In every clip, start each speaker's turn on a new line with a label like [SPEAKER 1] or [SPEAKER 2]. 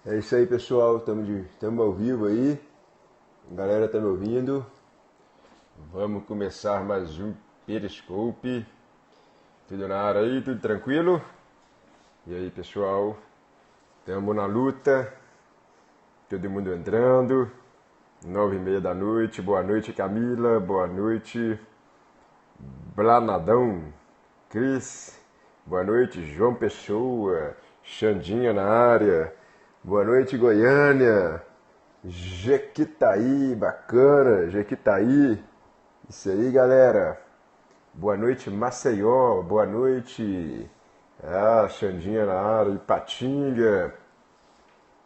[SPEAKER 1] É isso aí, pessoal. Estamos ao vivo aí. A galera tá me ouvindo. Vamos começar mais um Periscope. Tudo na área aí, tudo tranquilo? E aí, pessoal? Estamos na luta. Todo mundo entrando. 9h30 da noite. Boa noite, Camila. Boa noite, Blanadão. Cris. Boa noite, João Pessoa. Xandinha na área. Boa noite, Goiânia. Jequitaí, bacana, Jequitaí. Isso aí, galera. Boa noite, Maceió. Boa noite. Xandinha na área. Ipatinga.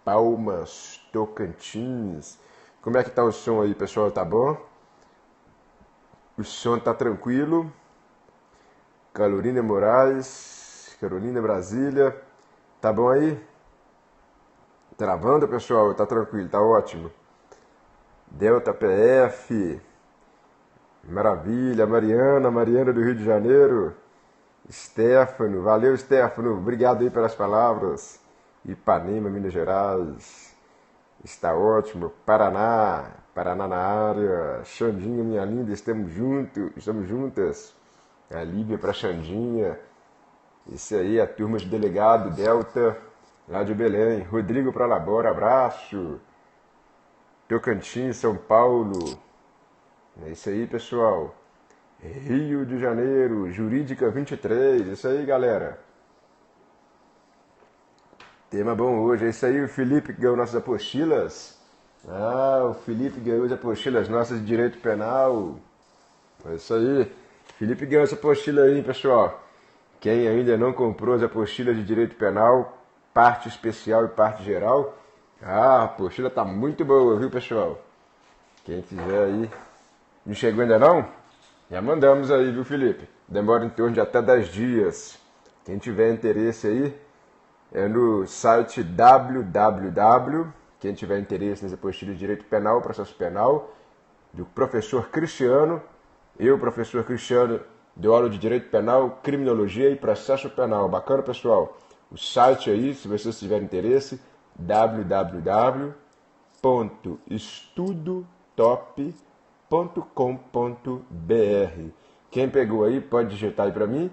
[SPEAKER 1] Palmas, Tocantins. Como é que tá o som aí, pessoal? Tá bom? O som tá tranquilo. Carolina Moraes. Carolina Brasília. Tá bom aí? Travando, pessoal? Tá tranquilo, tá ótimo. Delta PF. Maravilha. Mariana do Rio de Janeiro. Stefano. Valeu, Stefano. Obrigado aí pelas palavras. Ipanema, Minas Gerais. Está ótimo. Paraná na área. Xandinha, minha linda, estamos juntas. A Lívia para Xandinha. Isso aí, a turma de delegado Delta, lá de Belém. Rodrigo para Labora, abraço. Tocantins, São Paulo. É isso aí, pessoal. Rio de Janeiro, Jurídica 23. Isso aí, galera. Tema bom hoje. É isso aí, o Felipe que ganhou nossas apostilas. O Felipe ganhou as apostilas nossas de direito penal. É isso aí. Felipe ganhou essa apostila aí, pessoal. Quem ainda não comprou as apostilas de direito penal, parte especial e parte geral, a apostila tá muito boa, viu, pessoal? Quem quiser aí, não chegou ainda não? Já mandamos aí, viu, Felipe? Demora em torno de até 10 dias. Quem tiver interesse aí, é no site quem tiver interesse nas apostilas de direito penal, processo penal, do professor Cristiano. Eu, professor Cristiano, dou aula de direito penal, criminologia e processo penal. Bacana, pessoal? O site aí, se vocês tiverem interesse, www.estudotop.com.br. Quem pegou aí pode digitar aí para mim,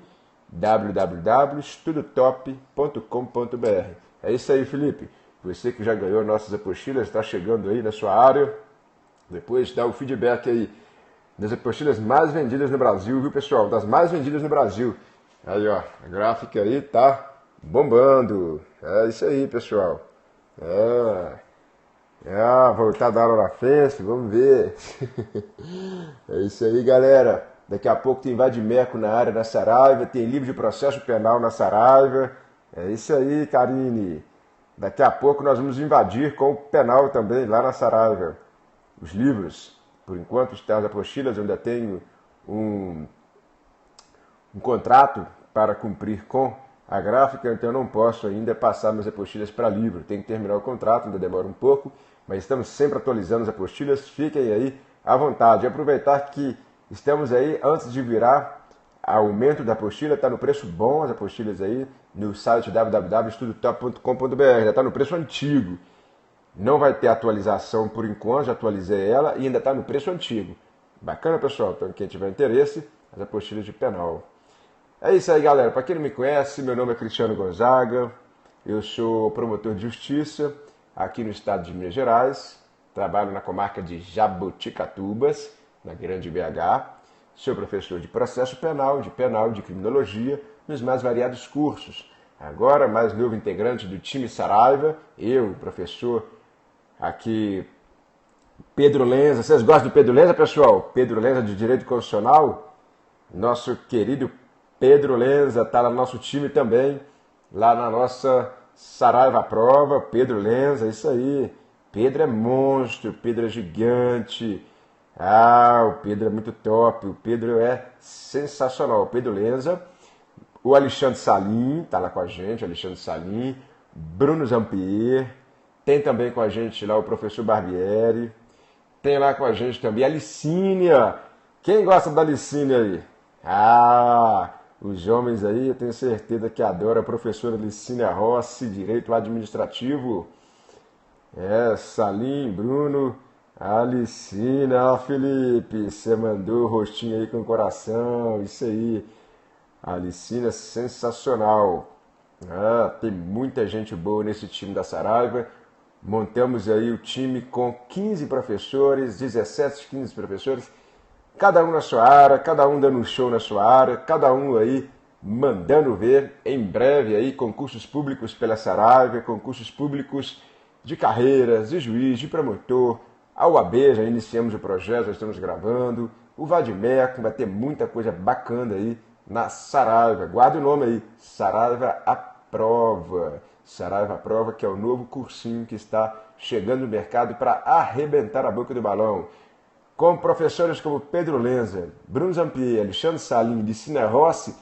[SPEAKER 1] www.estudotop.com.br. É isso aí, Felipe. Você que já ganhou nossas apostilas, está chegando aí na sua área. Depois dá o feedback aí das apostilas mais vendidas no Brasil, viu, pessoal? Das mais vendidas no Brasil. Aí, ó, a gráfica aí tá bombando. É isso aí, pessoal. Voltar da aula na frente, vamos ver. É isso aí, galera. Daqui a pouco tem Vadimeco na área, na Saraiva. Tem livro de processo penal na Saraiva. É isso aí, Karine. Daqui a pouco nós vamos invadir com o penal também, lá na Saraiva. Os livros. Por enquanto, as apostilas, eu ainda tenho um contrato para cumprir com a gráfica, então eu não posso ainda passar minhas apostilas para livro. Tenho que terminar o contrato, ainda demora um pouco, mas estamos sempre atualizando as apostilas. Fiquem aí à vontade. E aproveitar que estamos aí, antes de virar aumento da apostila, está no preço bom as apostilas aí, no site www.estudotop.com.br. Já está no preço antigo. Não vai ter atualização por enquanto, já atualizei ela e ainda está no preço antigo. Bacana, pessoal? Então, quem tiver interesse, as apostilas de penal. É isso aí, galera. Para quem não me conhece, meu nome é Cristiano Gonzaga. Eu sou promotor de justiça aqui no estado de Minas Gerais. Trabalho na comarca de Jaboticatubas, na Grande BH. Sou professor de processo penal, de criminologia, nos mais variados cursos. Agora, mais novo integrante do time Saraiva, eu, professor aqui, Pedro Lenza. Vocês gostam de Pedro Lenza, pessoal? Pedro Lenza de Direito Constitucional. Nosso querido Pedro Lenza está no nosso time também, lá na nossa Saraiva Prova. Pedro Lenza, isso aí. Pedro é monstro, Pedro é gigante. O Pedro é muito top, o Pedro é sensacional. O Pedro Lenza. O Alexandre Salim está lá com a gente, Alexandre Salim. Bruno Zampier. Tem também com a gente lá o professor Barbieri. Tem lá com a gente também a Licínia. Quem gosta da Licínia aí? Os homens aí, eu tenho certeza que adoram a professora Licínia Rossi, Direito Administrativo. Salim, Bruno, Alicina, Felipe, você mandou o rostinho aí com o coração, isso aí. Alicina, sensacional. Tem muita gente boa nesse time da Saraiva. Montamos aí o time com 15 professores, 17, 15 professores, cada um na sua área, cada um dando um show na sua área, cada um aí mandando ver. Em breve aí concursos públicos pela Saraiva, concursos públicos de carreiras, de juiz, de promotor. A UAB, já iniciamos o projeto, já estamos gravando. O Vadimeco, vai ter muita coisa bacana aí na Saraiva. Guarda o nome aí, Saraiva Aprova. Saraiva Aprova, que é o novo cursinho que está chegando no mercado para arrebentar a boca do balão. Com professores como Pedro Lenza, Bruno Zampier, Alexandre Salim e Licina Rossi,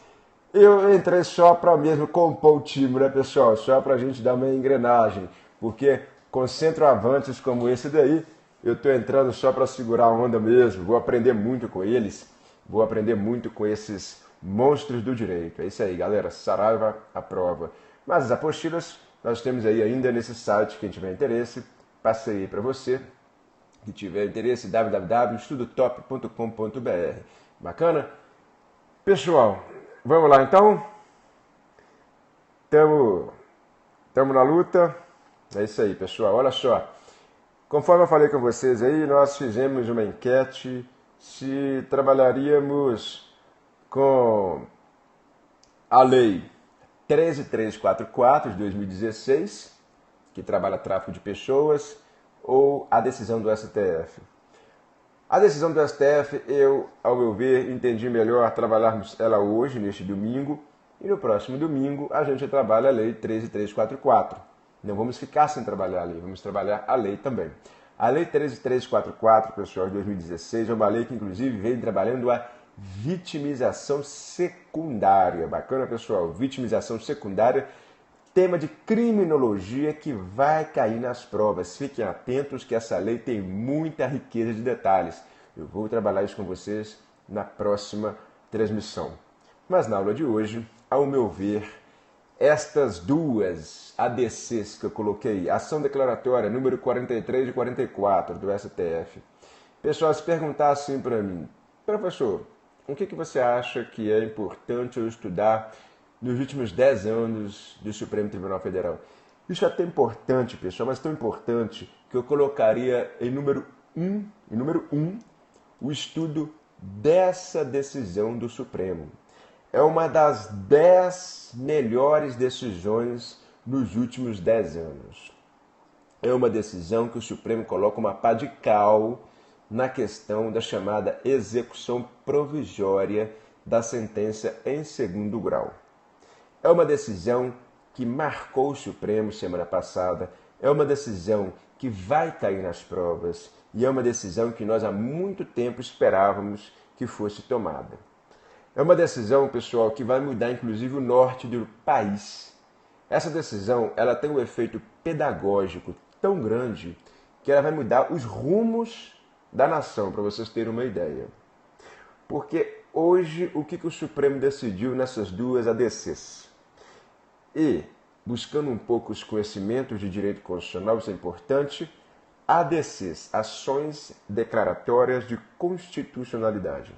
[SPEAKER 1] eu entrei só para mesmo compor o time, né, pessoal? Só para a gente dar uma engrenagem. Porque com centroavantes como esse daí, eu estou entrando só para segurar a onda mesmo. Vou aprender muito com eles. Vou aprender muito com esses monstros do direito. É isso aí, galera. Saraiva Aprova. Mas as apostilas nós temos aí ainda nesse site. Quem tiver interesse, passei aí para você. Que tiver interesse, www.estudotop.com.br. Bacana? Pessoal, vamos lá então? Tamo na luta. É isso aí, pessoal. Olha só. Conforme eu falei com vocês aí, nós fizemos uma enquete se trabalharíamos com a lei 13344 de 2016, que trabalha tráfico de pessoas, ou a decisão do STF. A decisão do STF, eu, ao meu ver, entendi melhor trabalharmos ela hoje, neste domingo, e no próximo domingo a gente trabalha a lei 13344. Não vamos ficar sem trabalhar a lei, vamos trabalhar a lei também. A lei 13344, pessoal, de 2016, é uma lei que inclusive vem trabalhando a vitimização secundária. Bacana, pessoal? Vitimização secundária, tema de criminologia que vai cair nas provas. Fiquem atentos que essa lei tem muita riqueza de detalhes. Eu vou trabalhar isso com vocês na próxima transmissão. Mas na aula de hoje, ao meu ver, estas duas ADCs que eu coloquei, ação declaratória número 43 e 44 do STF. Pessoal, se perguntar assim para mim, professor, o que você acha que é importante eu estudar nos últimos 10 anos do Supremo Tribunal Federal? Isso é tão importante, pessoal, mas tão importante que eu colocaria em número 1, o estudo dessa decisão do Supremo. É uma das 10 melhores decisões nos últimos 10 anos. É uma decisão que o Supremo coloca uma pá de cal na questão da chamada execução provisória da sentença em segundo grau. É uma decisão que marcou o Supremo semana passada, é uma decisão que vai cair nas provas e é uma decisão que nós há muito tempo esperávamos que fosse tomada. É uma decisão, pessoal, que vai mudar inclusive o norte do país. Essa decisão ela tem um efeito pedagógico tão grande que ela vai mudar os rumos da nação, para vocês terem uma ideia. Porque hoje o que o Supremo decidiu nessas duas ADCs? E, buscando um pouco os conhecimentos de direito constitucional, isso é importante, ADCs, ações declaratórias de constitucionalidade.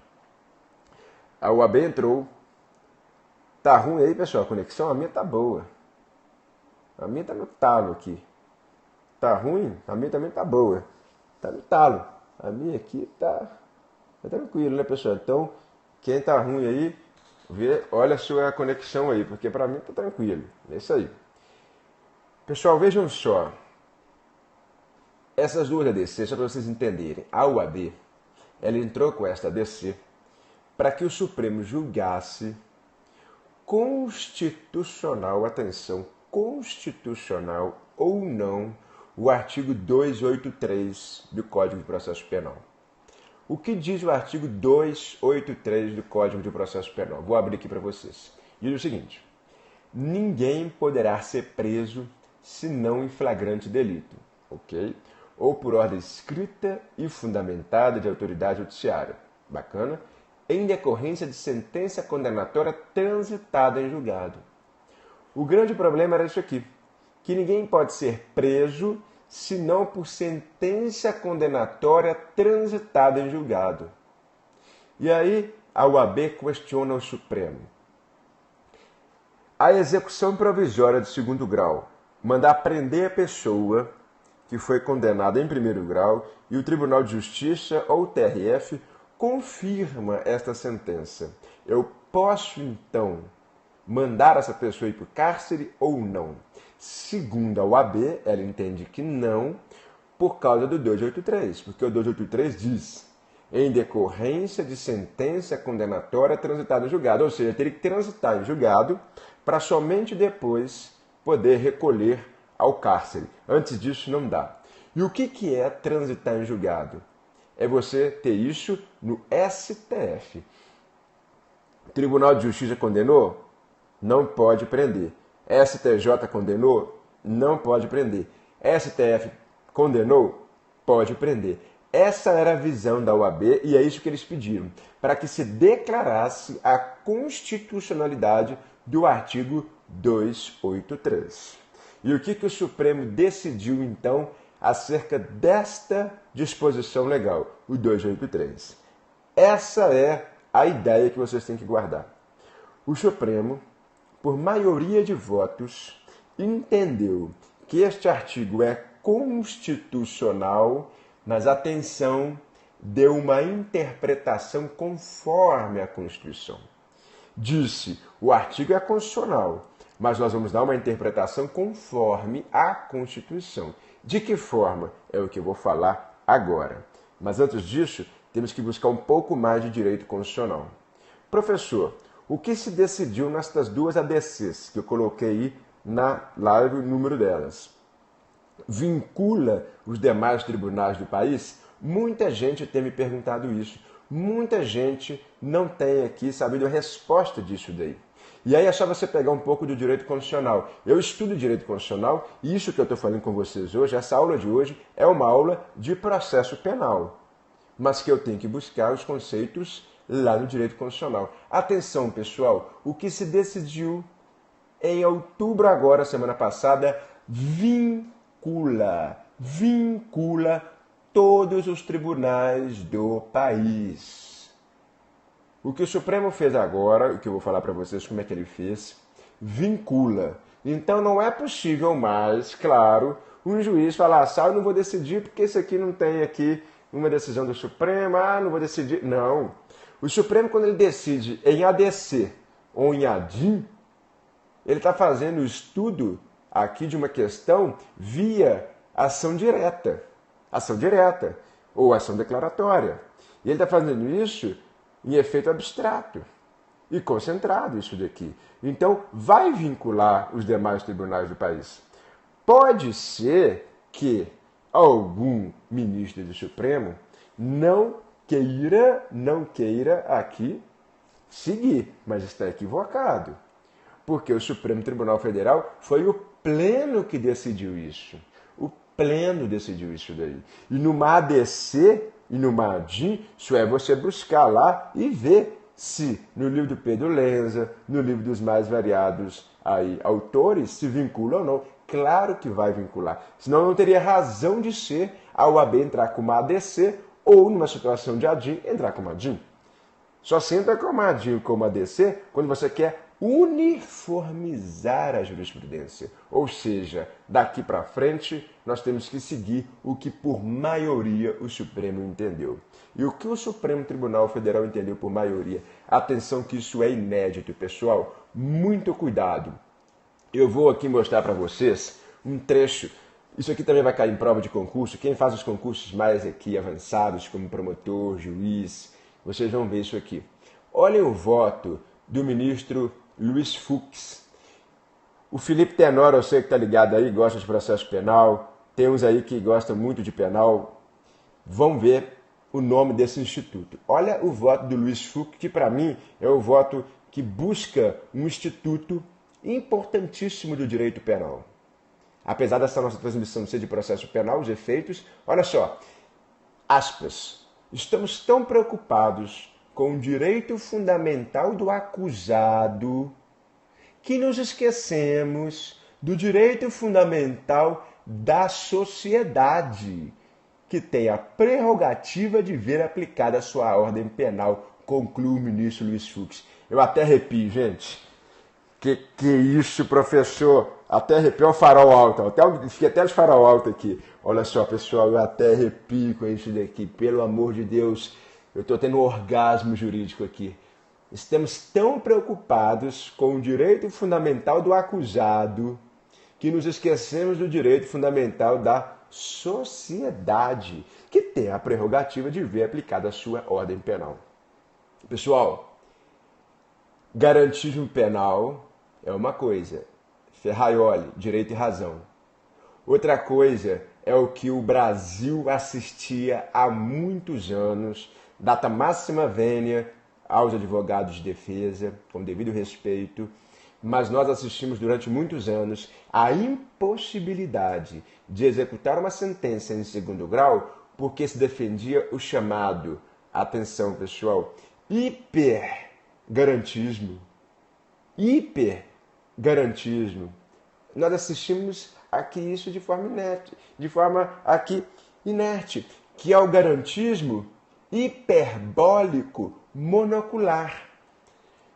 [SPEAKER 1] A UAB entrou. Tá ruim aí, pessoal, a conexão? A minha tá boa. A minha tá no talo aqui. Tá ruim? A minha também tá boa. Tá no talo. A minha aqui tá tranquilo, né, pessoal? Então, quem tá ruim aí, olha a sua conexão aí, porque para mim tá tranquilo. É isso aí. Pessoal, vejam só. Essas duas ADCs, só para vocês entenderem. A UAB, ela entrou com esta ADC para que o Supremo julgasse constitucional, atenção, constitucional ou não, o artigo 283 do Código de Processo Penal. O que diz o artigo 283 do Código de Processo Penal? Vou abrir aqui para vocês. Diz o seguinte: ninguém poderá ser preso senão em flagrante delito, ok? Ou por ordem escrita e fundamentada de autoridade judiciária. Bacana? Em decorrência de sentença condenatória transitada em julgado. O grande problema era isso aqui, que ninguém pode ser preso senão por sentença condenatória transitada em julgado. E aí a OAB questiona o Supremo. A execução provisória de segundo grau manda prender a pessoa que foi condenada em primeiro grau e o Tribunal de Justiça ou o TRF confirma esta sentença. Eu posso, então, mandar essa pessoa ir para o cárcere ou não? Segundo a OAB, ela entende que não, por causa do 283, porque o 283 diz em decorrência de sentença condenatória transitada em julgado, ou seja, teria que transitar em julgado para somente depois poder recolher ao cárcere. Antes disso não dá. E o que é transitar em julgado? É você ter isso no STF. O Tribunal de Justiça condenou? Não pode prender. STJ condenou? Não pode prender. STF condenou? Pode prender. Essa era a visão da OAB e é isso que eles pediram, para que se declarasse a constitucionalidade do artigo 283. E o que o Supremo decidiu, então, acerca desta disposição legal, o 283? Essa é a ideia que vocês têm que guardar. O Supremo, por maioria de votos, entendeu que este artigo é constitucional, mas atenção, deu uma interpretação conforme a Constituição. Disse, o artigo é constitucional, mas nós vamos dar uma interpretação conforme a Constituição. De que forma? É o que eu vou falar agora. Mas antes disso, temos que buscar um pouco mais de direito constitucional. Professor, o que se decidiu nestas duas ADCs que eu coloquei aí na live, o número delas? Vincula os demais tribunais do país? Muita gente tem me perguntado isso. Muita gente não tem aqui sabido a resposta disso daí. E aí é só você pegar um pouco do direito constitucional. Eu estudo direito constitucional e isso que eu estou falando com vocês hoje, essa aula de hoje, é uma aula de processo penal. Mas que eu tenho que buscar os conceitos lá no direito constitucional. Atenção, pessoal, o que se decidiu em outubro agora, semana passada, vincula todos os tribunais do país. O que o Supremo fez agora, o que eu vou falar para vocês como é que ele fez, vincula. Então não é possível mais, claro, um juiz falar, eu não vou decidir porque esse aqui não tem aqui uma decisão do Supremo, não vou decidir. Não. O Supremo, quando ele decide em ADC ou em ADIM, ele está fazendo o estudo aqui de uma questão via ação direta ou ação declaratória. E ele está fazendo isso em efeito abstrato e concentrado, isso daqui. Então, vai vincular os demais tribunais do país. Pode ser que algum ministro do Supremo não queira aqui seguir, mas está equivocado. Porque o Supremo Tribunal Federal foi o Pleno que decidiu isso. O Pleno decidiu isso daí. E numa ADC e numa ADIM, isso é você buscar lá e ver se no livro do Pedro Lenza, no livro dos mais variados aí, autores, se vincula ou não. Claro que vai vincular. Senão não teria razão de ser a OAB entrar com uma ADC ou, numa situação de ADIM, entrar com uma ADIM. Só se entra com uma ADIM ou com uma ADC quando você quer uniformizar a jurisprudência. Ou seja, daqui para frente, nós temos que seguir o que por maioria o Supremo entendeu. E o que o Supremo Tribunal Federal entendeu por maioria? Atenção que isso é inédito, pessoal. Muito cuidado. Eu vou aqui mostrar para vocês um trecho. Isso aqui também vai cair em prova de concurso. Quem faz os concursos mais aqui avançados, como promotor, juiz, vocês vão ver isso aqui. Olhem o voto do ministro Luiz Fux. O Felipe Tenório, eu sei que está ligado aí, gosta de processo penal. Tem uns aí que gostam muito de penal. Vão ver o nome desse instituto. Olha o voto do Luiz Fux, que para mim é o voto que busca um instituto importantíssimo do direito penal. Apesar dessa nossa transmissão ser de processo penal, os efeitos, olha só, aspas, estamos tão preocupados com o direito fundamental do acusado que nos esquecemos do direito fundamental da sociedade, que tem a prerrogativa de ver aplicada a sua ordem penal, conclui o ministro Luiz Fux. Eu até arrepio, gente. Que isso, professor? Até arrepio o farol alto. Fiquei até de farol alto aqui. Olha só, pessoal, eu até arrepio com isso daqui. Pelo amor de Deus, eu estou tendo um orgasmo jurídico aqui. Estamos tão preocupados com o direito fundamental do acusado que nos esquecemos do direito fundamental da sociedade, que tem a prerrogativa de ver aplicada a sua ordem penal. Pessoal, garantismo penal é uma coisa, Ferraioli, direito e razão. Outra coisa é o que o Brasil assistia há muitos anos, data máxima vênia aos advogados de defesa, com devido respeito, mas nós assistimos durante muitos anos a impossibilidade de executar uma sentença em segundo grau porque se defendia o chamado, atenção pessoal, hipergarantismo. Hipergarantismo. Nós assistimos aqui isso de forma inerte, que é o garantismo hiperbólico monocular.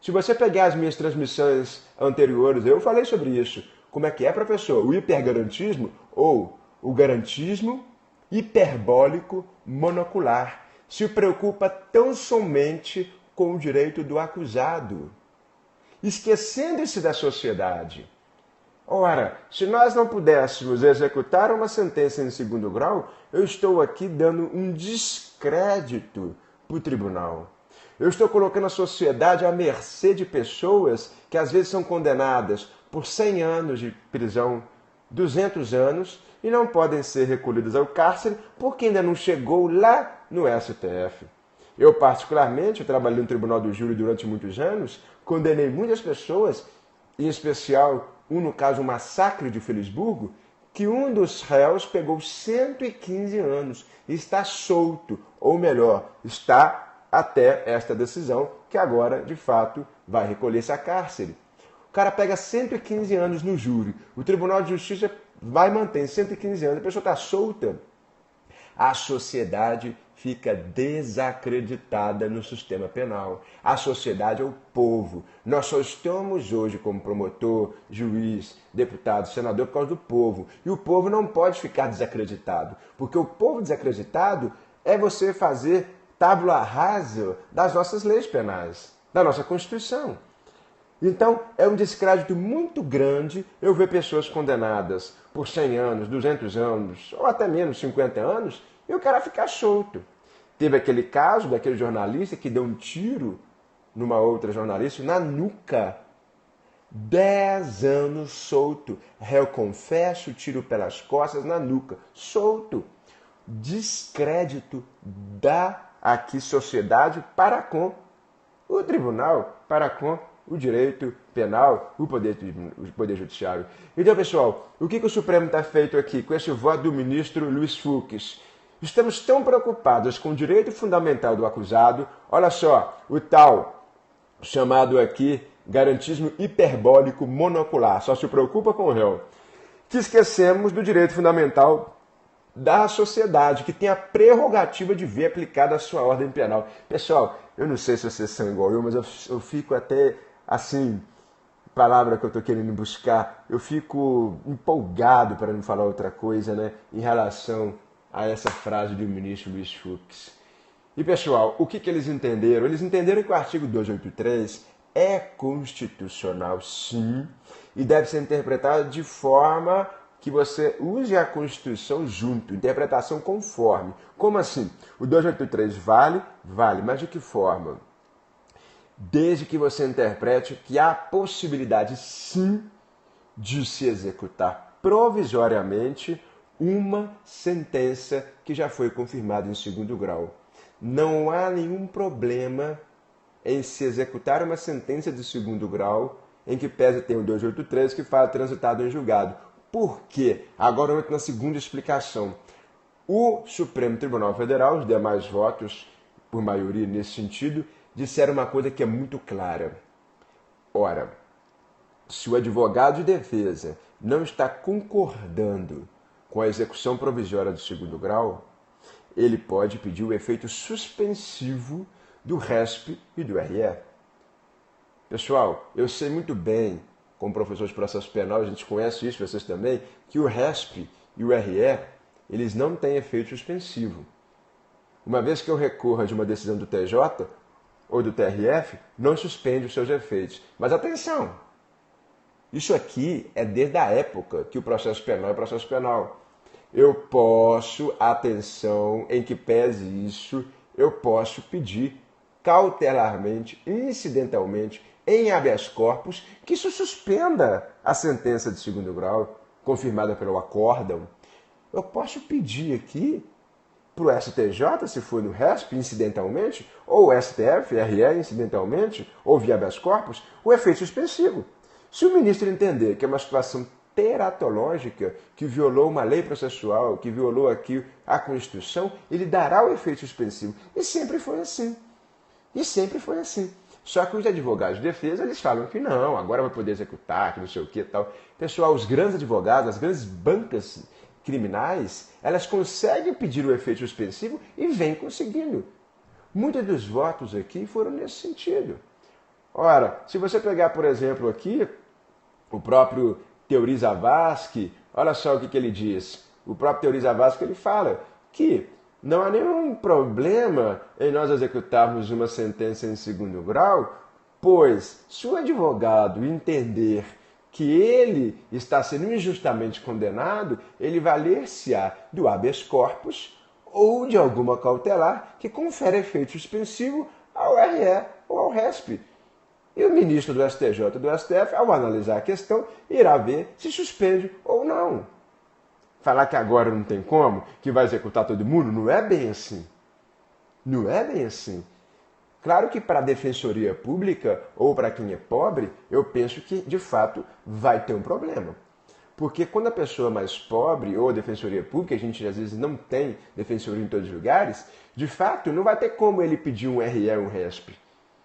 [SPEAKER 1] Se você pegar as minhas transmissões anteriores, eu falei sobre isso. Como é que é, professor? O hipergarantismo ou o garantismo hiperbólico monocular se preocupa tão somente com o direito do acusado, esquecendo-se da sociedade. Ora, se nós não pudéssemos executar uma sentença em segundo grau, eu estou aqui dando um descrédito para o tribunal. Eu estou colocando a sociedade à mercê de pessoas que às vezes são condenadas por 100 anos de prisão, 200 anos, e não podem ser recolhidas ao cárcere porque ainda não chegou lá no STF. Eu, particularmente, trabalhei no Tribunal do Júri durante muitos anos, condenei muitas pessoas, em especial, no caso, o massacre de Felisburgo, que um dos réus pegou 115 anos e está solto, ou melhor, está até esta decisão, que agora, de fato, vai recolher-se a cárcere. O cara pega 115 anos no júri, o Tribunal de Justiça vai manter 115 anos, a pessoa está solta. A sociedade fica desacreditada no sistema penal. A sociedade é o povo. Nós só estamos hoje como promotor, juiz, deputado, senador por causa do povo. E o povo não pode ficar desacreditado, porque o povo desacreditado é você fazer tábula rasa das nossas leis penais, da nossa Constituição. Então, é um descrédito muito grande eu ver pessoas condenadas por 100 anos, 200 anos, ou até menos 50 anos, e o cara ficar solto. Teve aquele caso daquele jornalista que deu um tiro numa outra jornalista na nuca. 10 anos solto. Réu confesso, tiro pelas costas na nuca. Solto. Descrédito da aqui sociedade para com o tribunal, para com o direito penal, o poder judiciário. Então, pessoal, o que o Supremo está feito aqui com esse voto do ministro Luiz Fux? Estamos tão preocupados com o direito fundamental do acusado, olha só, o tal chamado aqui garantismo hiperbólico monocular, só se preocupa com o réu, que esquecemos do direito fundamental da sociedade, que tem a prerrogativa de ver aplicada a sua ordem penal. Pessoal, eu não sei se vocês são igual eu, mas eu fico até, assim, palavra que eu estou querendo buscar, eu fico empolgado, para não falar outra coisa, né, em relação a essa frase do ministro Luiz Fux. E, pessoal, o que eles entenderam? Eles entenderam que o artigo 283 é constitucional, sim, e deve ser interpretado de forma que você use a Constituição junto, interpretação conforme. Como assim? O 283 vale? Vale, mas de que forma? Desde que você interprete que há possibilidade, sim, de se executar provisoriamente uma sentença que já foi confirmada em segundo grau. Não há nenhum problema em se executar uma sentença de segundo grau em que pese tem o 283 que fala transitado em julgado. Por quê? Agora eu entro na segunda explicação. O Supremo Tribunal Federal, os demais votos, por maioria nesse sentido, disseram uma coisa que é muito clara. Ora, se o advogado de defesa não está concordando com a execução provisória do segundo grau, ele pode pedir o efeito suspensivo do RESP e do RE. Pessoal, eu sei muito bem, como professor de processo penal, a gente conhece isso, vocês também, que o RESP e o RE, eles não têm efeito suspensivo. Uma vez que eu recorra de uma decisão do TJ ou do TRF, não suspende os seus efeitos. Mas atenção, isso aqui é desde a época que o processo penal é processo penal. Eu posso, atenção, em que pese isso, eu posso pedir cautelarmente, incidentalmente, em habeas corpus, que isso suspenda a sentença de segundo grau, confirmada pelo acórdão. Eu posso pedir aqui para o STJ, se for no RESP, incidentalmente, ou o STF, RE, incidentalmente, ou via habeas corpus, o efeito suspensivo. Se o ministro entender que é uma situação teratológica, que violou uma lei processual, que violou aqui a Constituição, ele dará o efeito suspensivo. E sempre foi assim. E sempre foi assim. Só que os advogados de defesa, eles falam que não, agora vai poder executar, que não sei o que e tal. Pessoal, os grandes advogados, as grandes bancas criminais, elas conseguem pedir o efeito suspensivo e vêm conseguindo. Muitos dos votos aqui foram nesse sentido. Ora, se você pegar, por exemplo, aqui, o próprio Teori Zavascki, olha só o que ele diz. O próprio Teori Zavascki, ele fala que não há nenhum problema em nós executarmos uma sentença em segundo grau, pois se o advogado entender que ele está sendo injustamente condenado, ele valer-se-á do habeas corpus ou de alguma cautelar que confere efeito suspensivo ao RE ou ao RESP. E o ministro do STJ e do STF, ao analisar a questão, irá ver se suspende ou não. Falar que agora não tem como, que vai executar todo mundo, não é bem assim. Não é bem assim. Claro que para a defensoria pública ou para quem é pobre, eu penso que, de fato, vai ter um problema. Porque quando a pessoa é mais pobre ou a defensoria pública, a gente às vezes não tem defensoria em todos os lugares, de fato, não vai ter como ele pedir um RE ou um RESP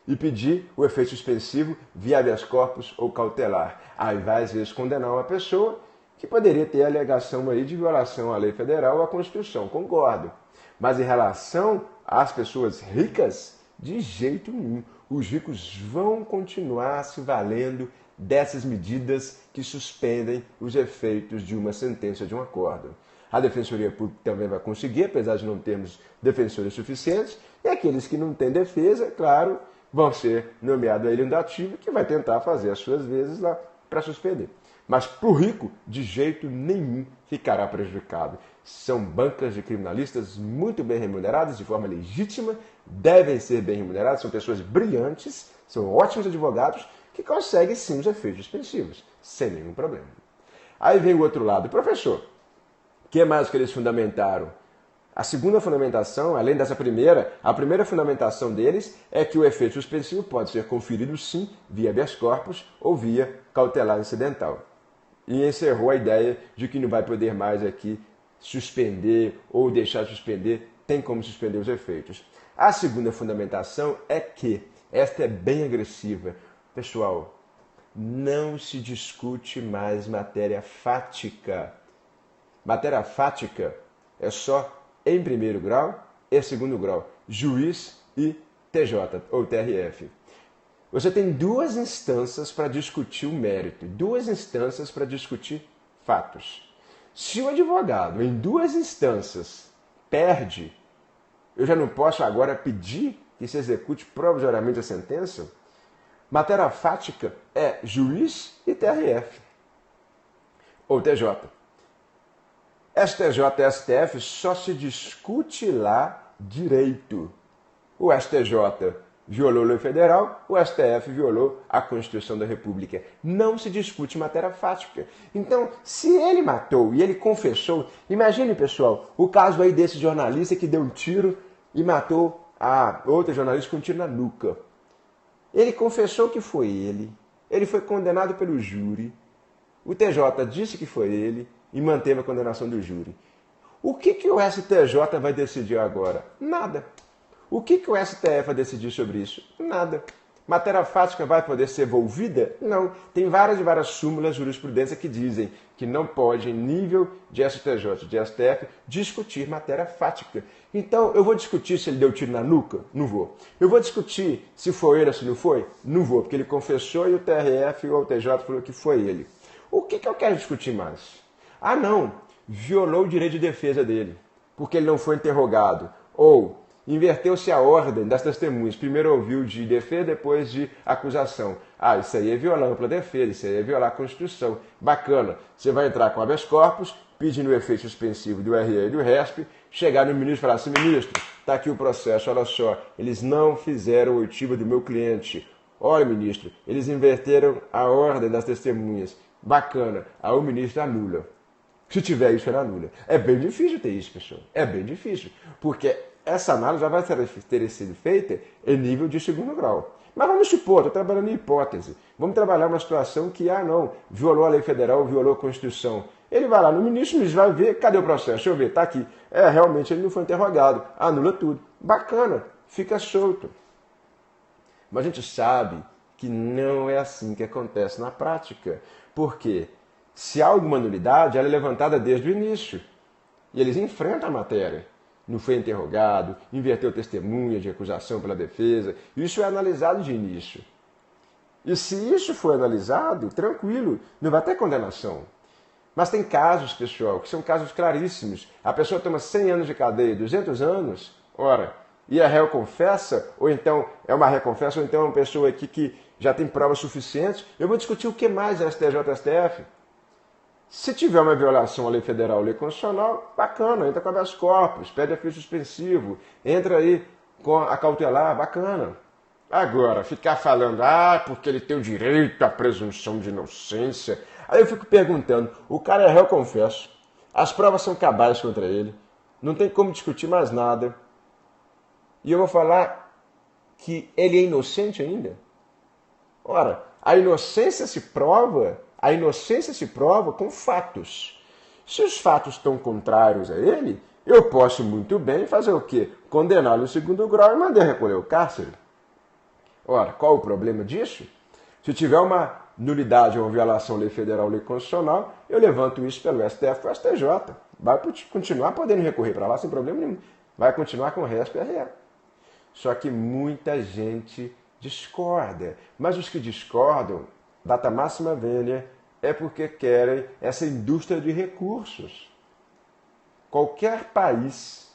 [SPEAKER 1] e pedir o efeito suspensivo via habeas corpus ou cautelar. Aí vai, às vezes, condenar uma pessoa que poderia ter a alegação aí de violação à lei federal ou à Constituição, concordo. Mas em relação às pessoas ricas, de jeito nenhum. Os ricos vão continuar se valendo dessas medidas que suspendem os efeitos de uma sentença de um acórdão. A Defensoria Pública também vai conseguir, apesar de não termos defensores suficientes, e aqueles que não têm defesa, claro, vão ser nomeados a ilha indativo, que vai tentar fazer as suas vezes lá para suspender. Mas para o rico, de jeito nenhum ficará prejudicado. São bancas de criminalistas muito bem remuneradas, de forma legítima, devem ser bem remunerados, são pessoas brilhantes, são ótimos advogados, que conseguem sim os efeitos suspensivos, sem nenhum problema. Aí vem o outro lado. Professor, o que mais que eles fundamentaram? A segunda fundamentação, além dessa primeira, a primeira fundamentação deles é que o efeito suspensivo pode ser conferido sim via habeas corpus ou via cautelar incidental. E encerrou a ideia de que não vai poder mais aqui suspender ou deixar de suspender, tem como suspender os efeitos. A segunda fundamentação é que, esta é bem agressiva, pessoal, não se discute mais matéria fática. Matéria fática é só em primeiro grau e segundo grau, juiz e TJ ou TRF. Você tem duas instâncias para discutir o mérito, duas instâncias para discutir fatos. Se o advogado, em duas instâncias, perde, eu já não posso agora pedir que se execute provisoriamente a sentença? Matéria fática é juiz e TRF, ou TJ. STJ e STF só se discute lá direito. O STJ violou a lei federal, o STF violou a Constituição da República. Não se discute matéria fática. Então, se ele matou e ele confessou, imagine, pessoal, o caso aí desse jornalista que deu um tiro e matou a outra jornalista com um tiro na nuca. Ele confessou que foi ele foi condenado pelo júri, o TJ disse que foi ele e manteve a condenação do júri. O que o STJ vai decidir agora? Nada. O que o STF vai decidir sobre isso? Nada. Matéria fática vai poder ser volvida? Não. Tem várias e várias súmulas de jurisprudência que dizem que não pode, em nível de STJ, de STF, discutir matéria fática. Então, eu vou discutir se ele deu tiro na nuca? Não vou. Eu vou discutir se foi ele ou se não foi? Não vou, porque ele confessou e o TRF ou o TJ falou que foi ele. O que eu quero discutir mais? Ah, não, violou o direito de defesa dele, porque ele não foi interrogado. Ou inverteu-se a ordem das testemunhas. Primeiro ouviu de defesa, depois de acusação. Ah, isso aí é violar a ampla defesa, isso aí é violar a Constituição. Bacana. Você vai entrar com habeas corpus, pedindo o efeito suspensivo do RE e do RESP, chegar no ministro e falar assim, ministro, está aqui o processo, olha só, eles não fizeram a oitiva do meu cliente. Olha, ministro, eles inverteram a ordem das testemunhas. Bacana. Aí o ministro anula. Se tiver isso, ele anula. É bem difícil ter isso, pessoal. É bem difícil. Porque essa análise já vai ter sido feita em nível de segundo grau. Mas vamos supor, estou trabalhando em hipótese. Vamos trabalhar uma situação que, não, violou a lei federal, violou a Constituição. Ele vai lá no ministro, vai ver, cadê o processo? Deixa eu ver, está aqui. Realmente ele não foi interrogado. Anula tudo. Bacana, fica solto. Mas a gente sabe que não é assim que acontece na prática. Por quê? Se há alguma nulidade, ela é levantada desde o início. E eles enfrentam a matéria. Não foi interrogado, inverteu testemunha de acusação pela defesa. Isso é analisado de início. E se isso for analisado, tranquilo, não vai ter condenação. Mas tem casos, pessoal, que são casos claríssimos. A pessoa toma 100 anos de cadeia, 200 anos, ora, e a réu confessa, ou então é uma reconfessa, ou então é uma pessoa aqui que já tem provas suficientes. Eu vou discutir o que mais é STJ e STF. Se tiver uma violação à lei federal ou lei constitucional, bacana, entra com habeas corpus, pede efeito suspensivo, entra aí com a cautelar, bacana. Agora, ficar falando, porque ele tem o direito à presunção de inocência. Aí eu fico perguntando, o cara é réu, confesso, as provas são cabais contra ele, não tem como discutir mais nada. E eu vou falar que ele é inocente ainda? Ora, a inocência se prova com fatos. Se os fatos estão contrários a ele, eu posso muito bem fazer o quê? Condená-lo em segundo grau e mandar recolher o cárcere. Ora, qual o problema disso? Se tiver uma nulidade ou uma violação à lei federal ou lei constitucional, eu levanto isso pelo STF ou STJ. Vai continuar podendo recorrer para lá sem problema nenhum. Vai continuar com o RESP e RE. Só que muita gente discorda. Mas os que discordam, data máxima vênia, é porque querem essa indústria de recursos. Qualquer país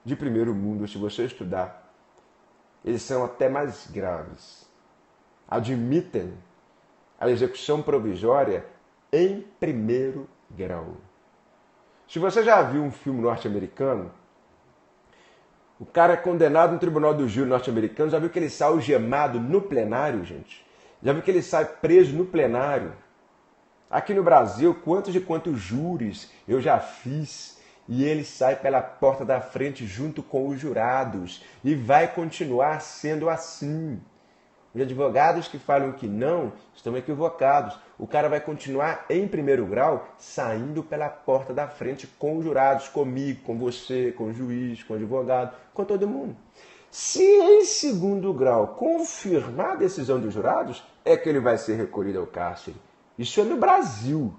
[SPEAKER 1] de primeiro mundo, se você estudar, eles são até mais graves. Admitem a execução provisória em primeiro grau. Se você já viu um filme norte-americano, o cara é condenado no tribunal do júri norte-americano, já viu que ele sai algemado no plenário, gente? Já viu que ele sai preso no plenário? Aqui no Brasil, quantos júris eu já fiz e ele sai pela porta da frente junto com os jurados e vai continuar sendo assim. Os advogados que falam que não estão equivocados. O cara vai continuar em primeiro grau saindo pela porta da frente com os jurados, comigo, com você, com o juiz, com o advogado, com todo mundo. Se em segundo grau confirmar a decisão dos jurados, é que ele vai ser recolhido ao cárcere. Isso é no Brasil.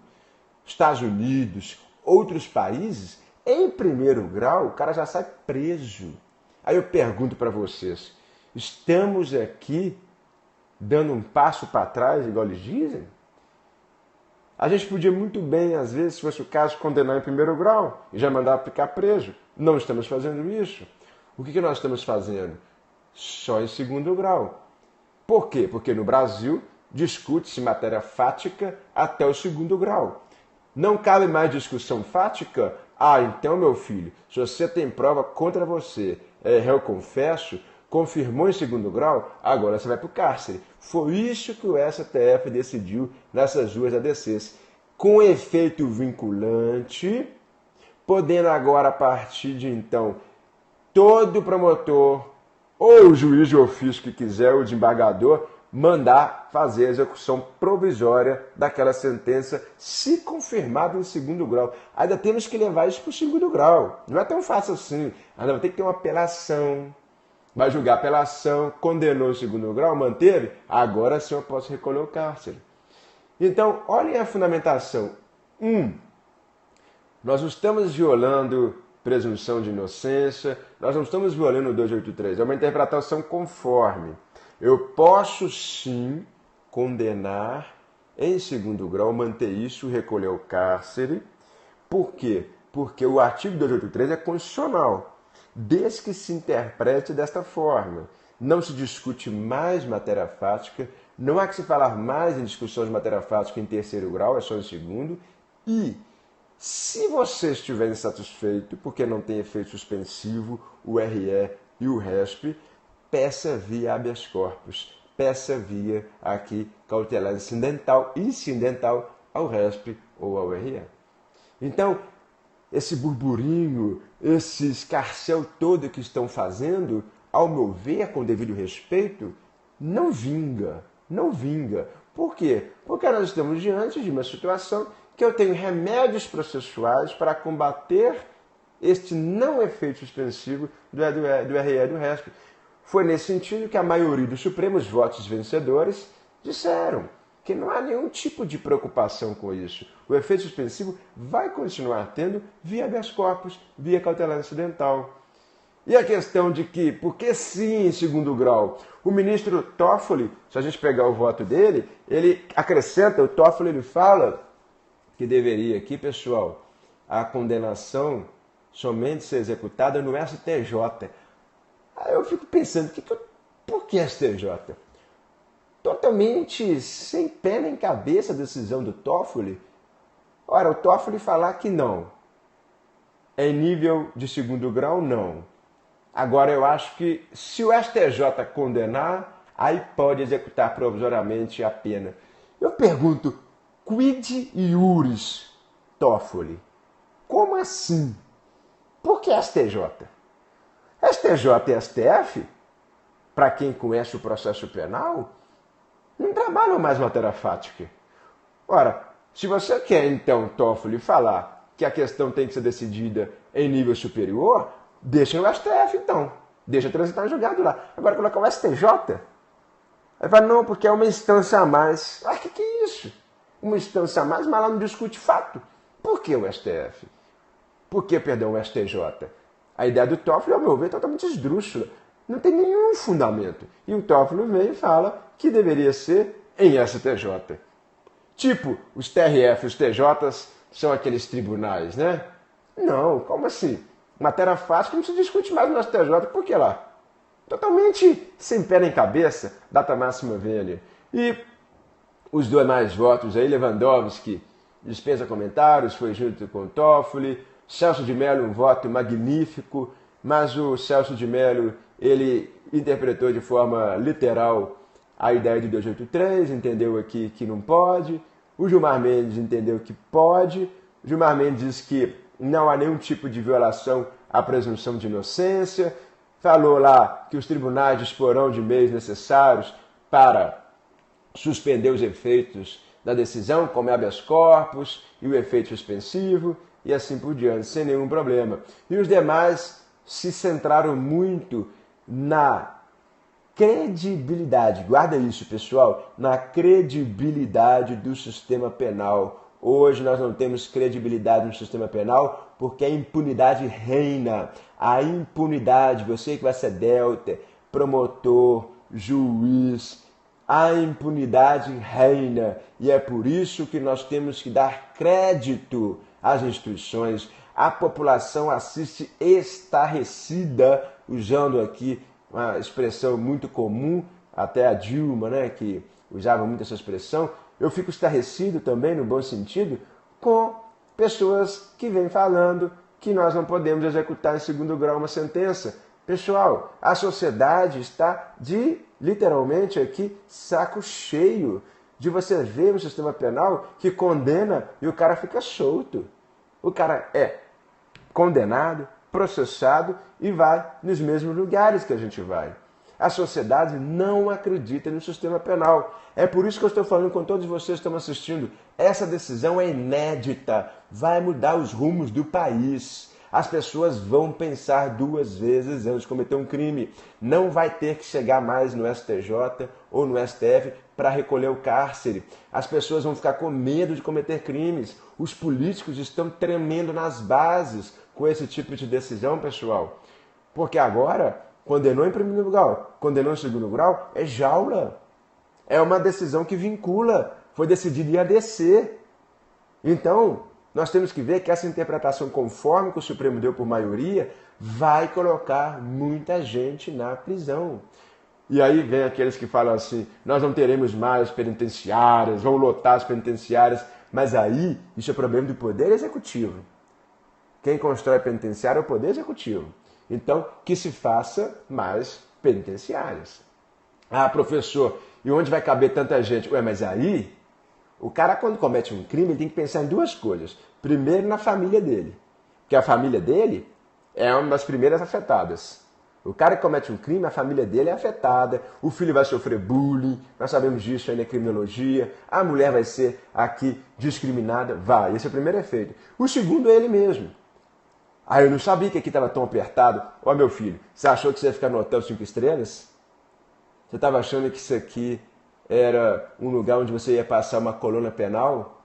[SPEAKER 1] Estados Unidos, outros países, em primeiro grau, o cara já sai preso. Aí eu pergunto para vocês, estamos aqui dando um passo para trás, igual eles dizem? A gente podia muito bem, às vezes, se fosse o caso, condenar em primeiro grau e já mandar ficar preso. Não estamos fazendo isso. O que nós estamos fazendo? Só em segundo grau. Por quê? Porque no Brasil discute-se matéria fática até o segundo grau. Não cabe mais discussão fática? Então, meu filho, se você tem prova contra você, réu confesso, confirmou em segundo grau, agora você vai para o cárcere. Foi isso que o STF decidiu nessas duas ADCs. Com efeito vinculante, podendo agora, a partir de então, todo promotor ou o juiz de ofício que quiser, o desembargador, mandar fazer a execução provisória daquela sentença, se confirmado em segundo grau. Ainda temos que levar isso para o segundo grau. Não é tão fácil assim. Ainda vai ter que ter uma apelação. vai julgar pela ação, condenou em segundo grau, manteve, agora sim eu posso recolher o cárcere. Então, olhem a fundamentação. Nós não estamos violando presunção de inocência, nós não estamos violando o 283, é uma interpretação conforme. Eu posso sim condenar em segundo grau, manter isso, recolher o cárcere. Por quê? Porque o artigo 283 é constitucional, desde que se interprete desta forma. Não se discute mais matéria fática, não há que se falar mais em discussões de matéria fática em terceiro grau, é só em segundo. E se você estiver insatisfeito porque não tem efeito suspensivo, o RE e o RESP, peça via habeas corpus, peça via aqui cautelar incidental ao RESP ou ao RE. Então, esse burburinho, esse escarcéu todo que estão fazendo, ao meu ver, com devido respeito, não vinga. Não vinga. Por quê? Porque nós estamos diante de uma situação que eu tenho remédios processuais para combater este não efeito suspensivo do RE e do RESP. Foi nesse sentido que a maioria dos Supremos votos vencedores disseram que não há nenhum tipo de preocupação com isso. O efeito suspensivo vai continuar tendo via habeas corpus, via cautelar incidental. E a questão de que, porque sim, em segundo grau, o ministro Toffoli, se a gente pegar o voto dele, ele acrescenta, o Toffoli ele fala que deveria aqui, pessoal, a condenação somente ser executada no STJ. Aí eu fico pensando, por que STJ? Totalmente sem pé nem cabeça a decisão do Toffoli. Ora, o Toffoli falar que não. Em nível de segundo grau, não. Agora, eu acho que se o STJ condenar, aí pode executar provisoriamente a pena. Eu pergunto, quid iuris, Toffoli? Como assim? Por que STJ? STJ e STF, para quem conhece o processo penal, não trabalham mais matéria fática. Ora, se você quer, então, Toffoli, falar que a questão tem que ser decidida em nível superior, deixa no STF, então. Deixa transitar julgado lá. Agora, colocar o STJ, aí fala, não, porque é uma instância a mais. Ah, que é isso? Uma instância a mais, mas lá não discute fato. Por que o STF? Por que, perdão, o STJ? A ideia do Toffoli, ao meu ver, é totalmente esdrúxula. Não tem nenhum fundamento. E o Toffoli vem e fala que deveria ser em STJ. Tipo, os TRF e os TJs são aqueles tribunais, né? Não, como assim? Matéria fácil que não se discute mais no STJ, por que lá? Totalmente sem pé nem cabeça, data máxima vênia. E os demais votos aí, Lewandowski dispensa comentários, foi junto com o Toffoli. Celso de Mello, um voto magnífico, mas o Celso de Mello, ele interpretou de forma literal a ideia de 283, entendeu aqui que não pode. O Gilmar Mendes entendeu que pode. O Gilmar Mendes diz que não há nenhum tipo de violação à presunção de inocência. Falou lá que os tribunais disporão de meios necessários para suspender os efeitos da decisão, como habeas corpus e o efeito suspensivo, e assim por diante, sem nenhum problema. E os demais se centraram muito na credibilidade, guarda isso, pessoal, na credibilidade do sistema penal. Hoje nós não temos credibilidade no sistema penal porque a impunidade reina. A impunidade, você que vai ser delta, promotor, juiz, a impunidade reina. E é por isso que nós temos que dar crédito às instituições. A população assiste estarrecida, usando aqui uma expressão muito comum, até a Dilma, né, que usava muito essa expressão. Eu fico estarrecido também, no bom sentido, com pessoas que vêm falando que nós não podemos executar em segundo grau uma sentença. Pessoal, a sociedade está literalmente aqui, saco cheio de você ver um sistema penal que condena e o cara fica solto. O cara é condenado, processado e vai nos mesmos lugares que a gente vai. A sociedade não acredita no sistema penal. É por isso que eu estou falando com todos vocês que estão assistindo. Essa decisão é inédita, vai mudar os rumos do país. As pessoas vão pensar 2 vezes antes de cometer um crime. Não vai ter que chegar mais no STJ ou no STF para recolher o cárcere. As pessoas vão ficar com medo de cometer crimes. Os políticos estão tremendo nas bases com esse tipo de decisão, pessoal. Porque agora, condenou em primeiro grau, condenou em segundo grau, é jaula. É uma decisão que vincula. Foi decidido em ADC. Então, nós temos que ver que essa interpretação conforme que o Supremo deu por maioria vai colocar muita gente na prisão. E aí vem aqueles que falam assim, nós não teremos mais penitenciárias, vão lotar as penitenciárias, mas aí isso é problema do Poder Executivo. Quem constrói penitenciária é o Poder Executivo. Então, que se faça mais penitenciárias. Ah, professor, e onde vai caber tanta gente? Ué, mas aí, o cara quando comete um crime, ele tem que pensar em 2 coisas. Primeiro, na família dele. Porque a família dele é uma das primeiras afetadas. O cara que comete um crime, a família dele é afetada, o filho vai sofrer bullying, nós sabemos disso aí na criminologia, a mulher vai ser aqui discriminada, vai. Esse é o primeiro efeito. O segundo é ele mesmo. Ah, eu não sabia que aqui estava tão apertado. Ó, meu filho, você achou que você ia ficar no hotel 5 estrelas? Você estava achando que isso aqui era um lugar onde você ia passar uma coluna penal?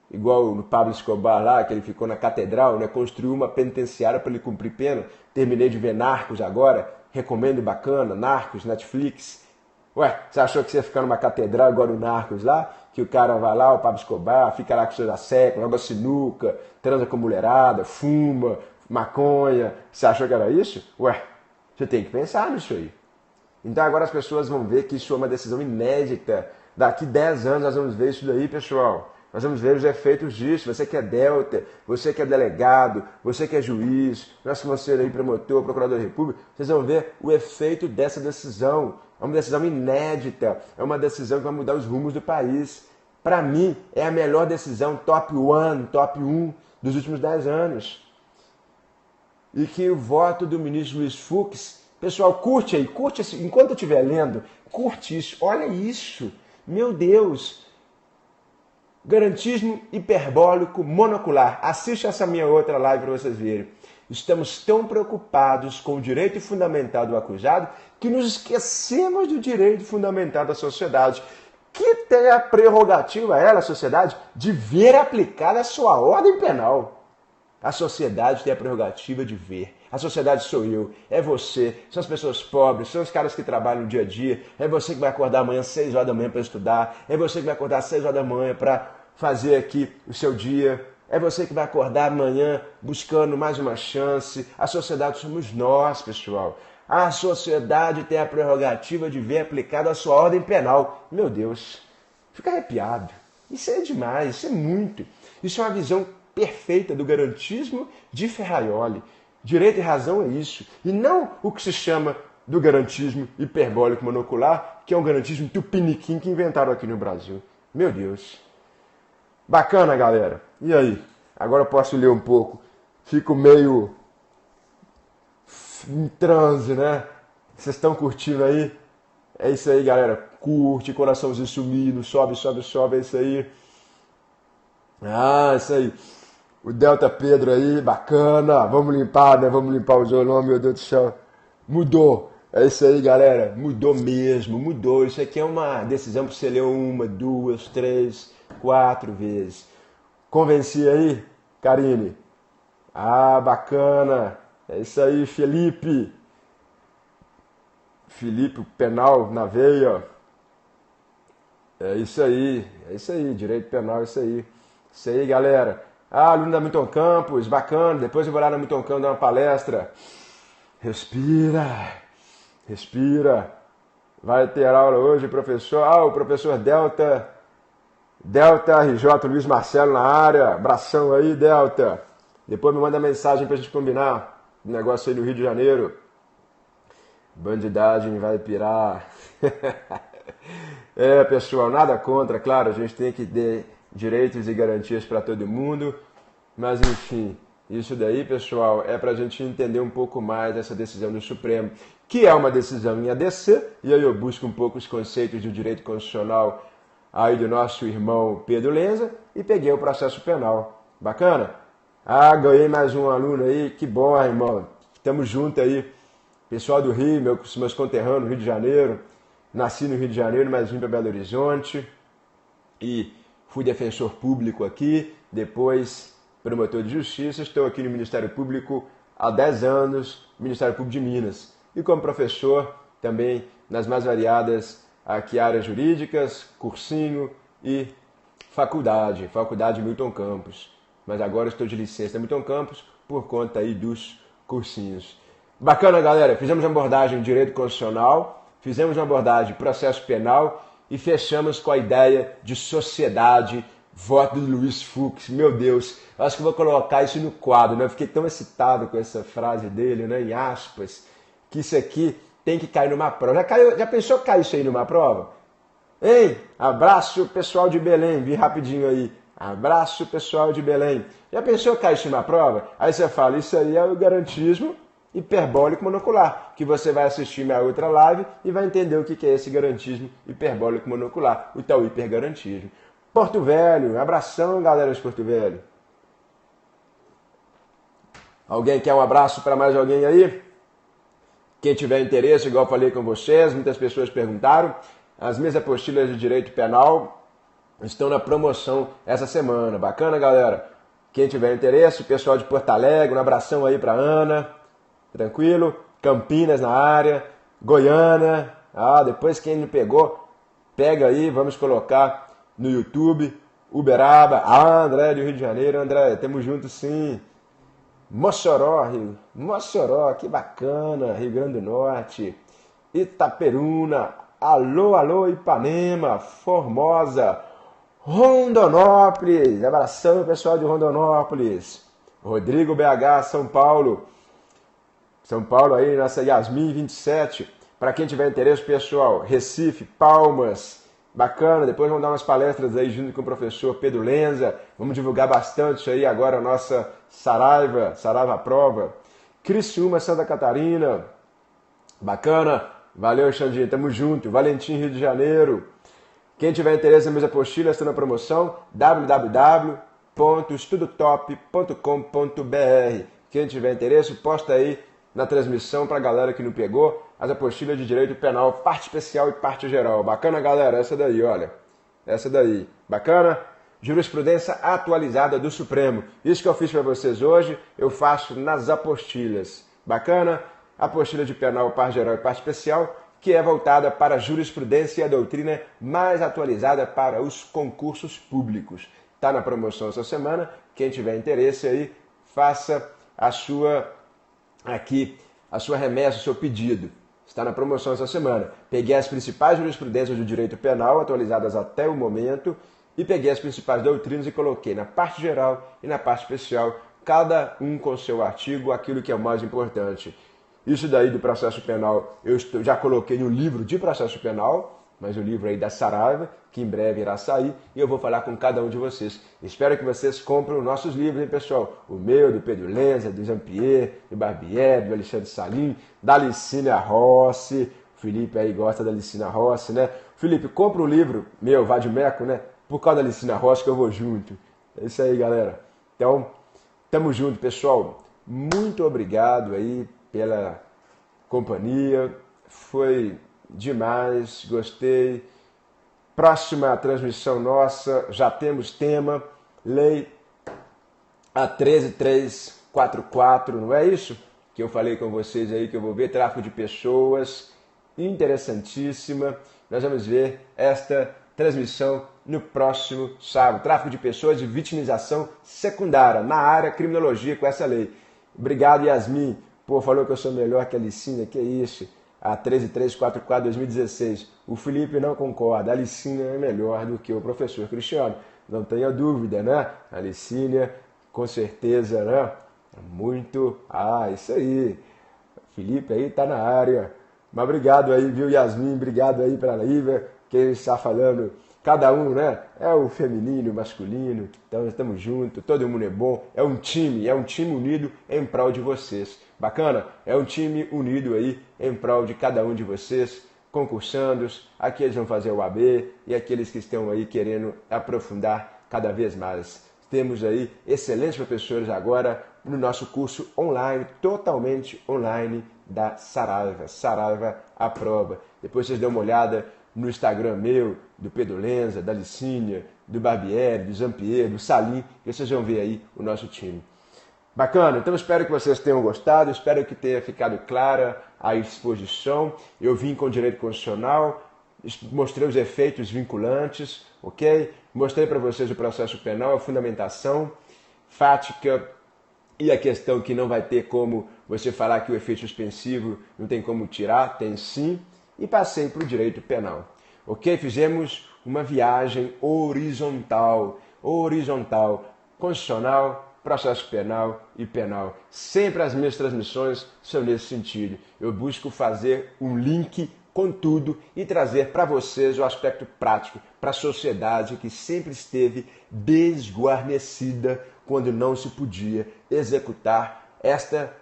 [SPEAKER 1] Igual no Pablo Escobar lá, que ele ficou na catedral, né? Construiu uma penitenciária para ele cumprir pena. Terminei de ver Narcos agora, recomendo, bacana, Narcos, Netflix. Ué, você achou que você ia ficar numa catedral igual no Narcos lá? Que o cara vai lá, o Pablo Escobar, fica lá com seus assecos, joga sinuca, transa com mulherada, fuma, maconha. Você achou que era isso? Ué, você tem que pensar nisso aí. Então agora as pessoas vão ver que isso é uma decisão inédita. Daqui 10 anos nós vamos ver isso daí, pessoal. Nós vamos ver os efeitos disso. Você que é delta, você que é delegado, você que é juiz, nós que vamos ser aí promotor, procurador da República, vocês vão ver o efeito dessa decisão. É uma decisão inédita, é uma decisão que vai mudar os rumos do país. Para mim, é a melhor decisão, top 1 dos últimos 10 anos. E que o voto do ministro Luiz Fux, pessoal, curte aí, curte esse, enquanto eu estiver lendo, curte isso, olha isso, meu Deus. Garantismo hiperbólico monocular. Assiste essa minha outra live para vocês verem. Estamos tão preocupados com o direito fundamental do acusado que nos esquecemos do direito fundamental da sociedade, que tem a prerrogativa, ela, a sociedade, de ver aplicada a sua ordem penal. A sociedade tem a prerrogativa de ver. A sociedade sou eu, é você, são as pessoas pobres, são os caras que trabalham no dia a dia, é você que vai acordar amanhã às 6 horas da manhã para estudar, é você que vai acordar às 6 horas da manhã para fazer aqui o seu dia, é você que vai acordar amanhã buscando mais uma chance. A sociedade somos nós, pessoal. A sociedade tem a prerrogativa de ver aplicada a sua ordem penal. Meu Deus, fica arrepiado. Isso é demais, isso é muito. Isso é uma visão perfeita do garantismo de Ferraioli. Direito e razão é isso. E não o que se chama do garantismo hiperbólico monocular, que é um garantismo tupiniquim que inventaram aqui no Brasil. Meu Deus. Bacana, galera. E aí? Agora eu posso ler um pouco. Fico meio em transe, né? Vocês estão curtindo aí? É isso aí, galera. Curte, coraçãozinho sumindo, sobe, sobe, sobe, é isso aí. Ah, isso aí. O Delta Pedro aí, bacana. Vamos limpar, né? Vamos limpar o violão, meu Deus do céu. Mudou. É isso aí, galera. Mudou mesmo, mudou. Isso aqui é uma decisão para você ler 1, 2, 3, 4 vezes. Convenci aí, Karine? Ah, bacana. É isso aí, Felipe. Felipe, penal na veia. É isso aí, direito penal, é isso aí. Isso aí, galera. Ah, aluno da Milton Campos, bacana. Depois eu vou lá na Milton Campos dar uma palestra. Respira, respira. Vai ter aula hoje, professor. Ah, o professor Delta RJ, Luiz Marcelo na área. Abração aí, Delta. Depois me manda mensagem pra gente combinar. O negócio aí no Rio de Janeiro. Bandidagem vai pirar. É, pessoal, nada contra, claro, a gente tem que ter direitos e garantias para todo mundo, mas enfim, isso daí, pessoal, é para a gente entender um pouco mais essa decisão do Supremo, que é uma decisão em ADC, e aí eu busco um pouco os conceitos do direito constitucional aí do nosso irmão Pedro Lenza e peguei o processo penal. Bacana? Ah, ganhei mais um aluno aí, que bom, irmão. Tamo junto aí. Pessoal do Rio, meus conterrâneos no Rio de Janeiro. Nasci no Rio de Janeiro, mas vim para Belo Horizonte. E fui defensor público aqui, depois promotor de justiça. Estou aqui no Ministério Público há 10 anos, Ministério Público de Minas. E como professor também nas mais variadas aqui áreas jurídicas, cursinho e faculdade Milton Campos. Mas agora estou de licença da Milton Campos por conta aí dos cursinhos. Bacana, galera. Fizemos uma abordagem de direito constitucional, fizemos uma abordagem de processo penal e fechamos com a ideia de sociedade, voto do Luiz Fux. Meu Deus, eu acho que vou colocar isso no quadro, né? Eu fiquei tão excitado com essa frase dele, né? Em aspas, que isso aqui tem que cair numa prova. Já pensou cair isso aí numa prova? Ei, abraço pessoal de Belém, vi rapidinho aí. Abraço pessoal de Belém. Já pensou cair isso numa prova? Aí você fala, isso aí é o garantismo hiperbólico monocular, que você vai assistir minha outra live e vai entender o que é esse garantismo hiperbólico monocular, o tal hipergarantismo. Porto Velho, abração galera de Porto Velho. Alguém quer um abraço para mais alguém aí? Quem tiver interesse, igual eu falei com vocês, muitas pessoas perguntaram, as minhas apostilas de direito penal estão na promoção essa semana. Bacana, galera? Quem tiver interesse, o pessoal de Porto Alegre, um abração aí para Ana. Tranquilo? Campinas na área, Goiânia. Depois quem não pegou, pega aí, vamos colocar no YouTube. Uberaba. André do Rio de Janeiro. André, tamo junto sim. Mossoró, que bacana, Rio Grande do Norte. Itaperuna. Alô, Ipanema, Formosa. Rondonópolis, abração pessoal de Rondonópolis. Rodrigo BH, São Paulo aí, nossa Yasmin 27. Para quem tiver interesse, pessoal, Recife, Palmas, bacana. Depois vamos dar umas palestras aí junto com o professor Pedro Lenza. Vamos divulgar bastante isso aí agora, a nossa Saraiva Prova. Criciúma, Santa Catarina, bacana. Valeu, Xandinho, tamo junto. Valentim, Rio de Janeiro. Quem tiver interesse nas minhas apostilas, está na promoção www.estudotop.com.br. Quem tiver interesse, posta aí na transmissão para a galera que não pegou as apostilas de direito penal, parte especial e parte geral. Bacana, galera? Essa daí, olha. Essa daí. Bacana? Jurisprudência atualizada do Supremo. Isso que eu fiz para vocês hoje, eu faço nas apostilas. Bacana? Apostila de penal, parte geral e parte especial, que é voltada para a jurisprudência e a doutrina mais atualizada para os concursos públicos. Está na promoção essa semana. Quem tiver interesse aí, faça a sua remessa, o seu pedido. Está na promoção essa semana. Peguei as principais jurisprudências do direito penal atualizadas até o momento e peguei as principais doutrinas e coloquei na parte geral e na parte especial, cada um com seu artigo, aquilo que é o mais importante. Isso daí do processo penal eu já coloquei no livro de processo penal, mas o livro aí da Saraiva, que em breve irá sair, e eu vou falar com cada um de vocês. Espero que vocês comprem os nossos livros, hein, pessoal? O meu, do Pedro Lenza, do Jean-Pierre, do Barbieri, do Alexandre Salim, da Licínia Rossi. O Felipe aí gosta da Licínia Rossi, né? Felipe, compra o livro meu, Vadimeco, né? Por causa da Licínia Rossi que eu vou junto. É isso aí, galera. Então, tamo junto, pessoal. Muito obrigado aí pela companhia, foi demais, gostei. Próxima transmissão nossa, já temos tema, lei a 13344, não é isso? Que eu falei com vocês aí, que eu vou ver, tráfico de pessoas, interessantíssima. Nós vamos ver esta transmissão no próximo sábado. Tráfico de pessoas e vitimização secundária na área criminologia com essa lei. Obrigado, Yasmin. Pô, falou que eu sou melhor que a Licínia, que isso? A 13344 2016. O Felipe não concorda. A Licínia é melhor do que o professor Cristiano. Não tenha dúvida, né? A Licínia, com certeza, né? Muito. Isso aí. O Felipe aí tá na área. Mas obrigado aí, viu, Yasmin? Obrigado aí pra Lívia, que ele está falando. Cada um, né? É o feminino, o masculino. Então, estamos juntos, todo mundo é bom. É um time unido em prol de vocês. Bacana? É um time unido aí em prol de cada um de vocês, concursandos, aqueles que vão fazer o AB e aqueles que estão aí querendo aprofundar cada vez mais. temos aí excelentes professores agora no nosso curso online, totalmente online da Saraiva. Saraiva à prova. Depois vocês dão uma olhada no Instagram meu, do Pedro Lenza, da Licínia, do Barbieri, do Zampier, do Salim, e vocês vão ver aí o nosso time. Bacana? Então espero que vocês tenham gostado, espero que tenha ficado clara a exposição. Eu vim com direito constitucional, mostrei os efeitos vinculantes, ok? Mostrei para vocês o processo penal, a fundamentação fática e a questão que não vai ter como você falar que o efeito suspensivo não tem como tirar, tem sim. E passei para o direito penal, ok? Fizemos uma viagem horizontal, constitucional, processo penal e penal. Sempre as minhas transmissões são nesse sentido. Eu busco fazer um link com tudo e trazer para vocês o aspecto prático, para a sociedade que sempre esteve desguarnecida quando não se podia executar esta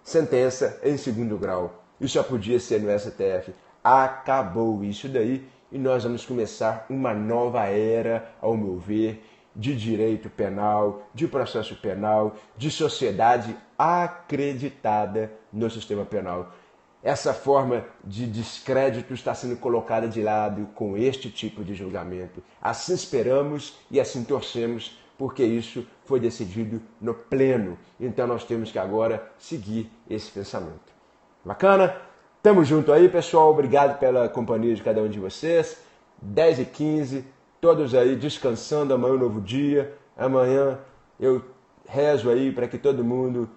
[SPEAKER 1] sentença em segundo grau. Isso só podia ser no STF. Acabou isso daí e nós vamos começar uma nova era, ao meu ver, de direito penal, de processo penal, de sociedade acreditada no sistema penal. Essa forma de descrédito está sendo colocada de lado com este tipo de julgamento. Assim esperamos e assim torcemos, porque isso foi decidido no pleno. Então nós temos que agora seguir esse pensamento. Bacana? Tamo junto aí, pessoal. Obrigado pela companhia de cada um de vocês. 10h15, todos aí descansando. Amanhã é um novo dia. Amanhã eu rezo aí para que todo mundo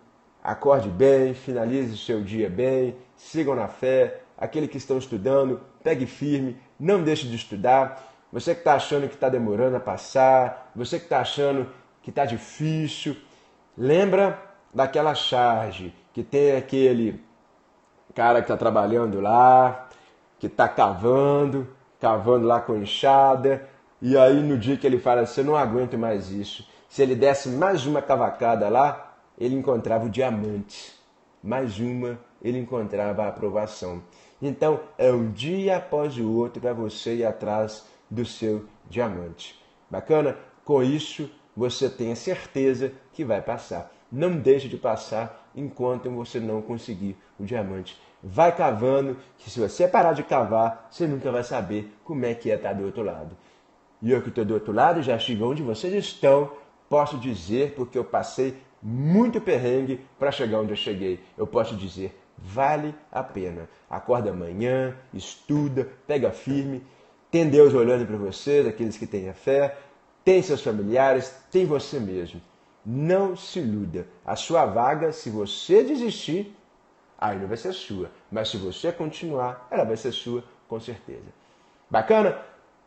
[SPEAKER 1] acorde bem, finalize o seu dia bem, sigam na fé. Aqueles que estão estudando, pegue firme, não deixe de estudar. Você que está achando que está demorando a passar, você que está achando que está difícil, lembra daquela charge que tem aquele cara que está trabalhando lá, que está cavando lá com enxada, e aí no dia que ele fala assim, eu não aguento mais isso, se ele desse mais uma cavacada lá, ele encontrava o diamante. Mais uma, ele encontrava a aprovação. Então, é um dia após o outro para você ir atrás do seu diamante. Bacana? Com isso, você tem a certeza que vai passar. Não deixe de passar enquanto você não conseguir o diamante. Vai cavando, que se você parar de cavar, você nunca vai saber como é que é estar do outro lado. E eu que estou do outro lado, já estive onde vocês estão, posso dizer, porque eu passei muito perrengue para chegar onde eu cheguei. Eu posso dizer, vale a pena. Acorda amanhã, estuda, pega firme, tem Deus olhando para vocês, aqueles que têm a fé, tem seus familiares, tem você mesmo. Não se iluda. A sua vaga, se você desistir, aí não vai ser sua. Mas se você continuar, ela vai ser sua, com certeza. Bacana?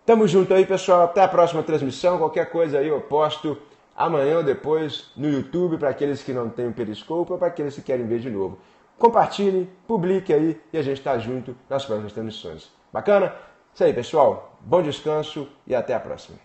[SPEAKER 1] Tamo junto aí, pessoal. Até a próxima transmissão. Qualquer coisa aí eu posto amanhã ou depois no YouTube para aqueles que não têm o Periscope ou para aqueles que querem ver de novo. Compartilhe, publique aí e a gente está junto nas próximas transmissões. Bacana? Isso aí, pessoal. Bom descanso e até a próxima.